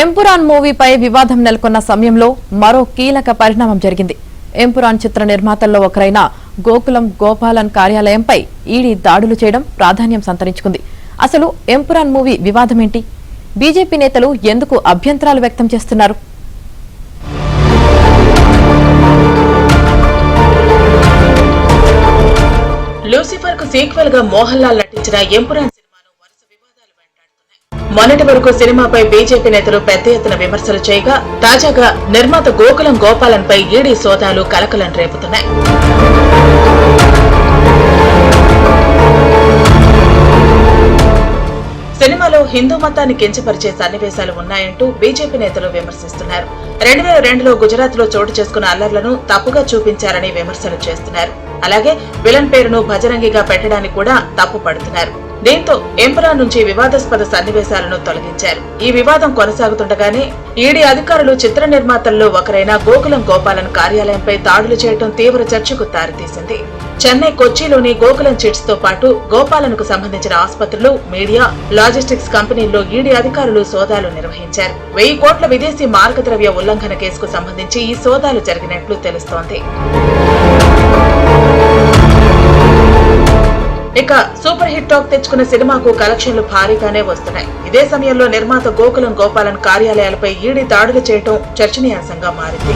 ఎంపురాన్ మూవీపై వివాదం నెలకొన్న సమయంలో మరో కీలక పరిణామం జరిగింది. ఎంపురాన్ చిత్ర నిర్మాతల్లో ఒకరైన గోకులం గోపాలన్ కార్యాలయంపై ఈడీ దాడులు చేయడం ప్రాధాన్యం సంతరించుకుంది. అసలు ఎంపురాన్ మూవీ వివాదమేంటి? బీజేపీ నేతలు ఎందుకు అభ్యంతరాలు వ్యక్తం చేస్తున్నారు? లూసిఫర్ కు సీక్వెల్ గా మోహన్ లాల్ నటించిన ఎంపురాన్ సినిమాను వరుస వివాదాలు వెంటాడుతున్నాయి. మొన్నటి వరకు సినిమాపై బీజేపీ నేతలు పెద్ద ఎత్తున విమర్శలు చేయగా, తాజాగా నిర్మాత గోకులం గోపాలన్ పై ఈడీ సోదాలు కలకలం రేపుతున్నాయి. సినిమాలో హిందూ మతాన్ని కించపరిచే సన్నివేశాలు ఉన్నాయంటూ బీజేపీ నేతలు విమర్శిస్తున్నారు. 2002లో గుజరాత్ లో చోటు చేసుకున్న అల్లర్లను తప్పుగా చూపించారని విమర్శలు చేస్తున్నారు. అలాగే విలన్ పేరును భజరంగిగా పెట్టడానికి కూడా తప్పు పడుతున్నారు. దీంతో ఎంపురాన్ నుంచి వివాదాస్పద సన్నివేశాలను తొలగించారు. ఈ వివాదం కొనసాగుతుండగానే ఈడీ అధికారులు చిత్ర నిర్మాతల్లో ఒకరైన గోకులం గోపాలన్ కార్యాలయంపై దాడులు చేయడం తీవ్ర చర్చకు దారితీసింది. చెన్నై, కొచ్చిలోని గోకులం చిట్స్ తో పాటు గోపాలన్ కు సంబంధించిన ఆసుపత్రులు, మీడియా, లాజిస్టిక్స్ కంపెనీల్లో ఈడీ అధికారులు సోదాలు నిర్వహించారు. 1000 కోట్ల విదేశీ మార్గద్రవ్య ఉల్లంఘన కేసుకు సంబంధించి ఈ సోదాలు జరిగినట్లు తెలుస్తోంది. ఇక సూపర్ హిట్ టాక్ తెచ్చుకున్న సినిమాకు కలెక్షన్లు భారీగానే వస్తున్నాయి. ఇదే సమయంలో నిర్మాత గోకులం గోపాలన్ కార్యాలయాలపై ఈడీ దాడులు చేయడం చర్చనీయాంశంగా మారింది.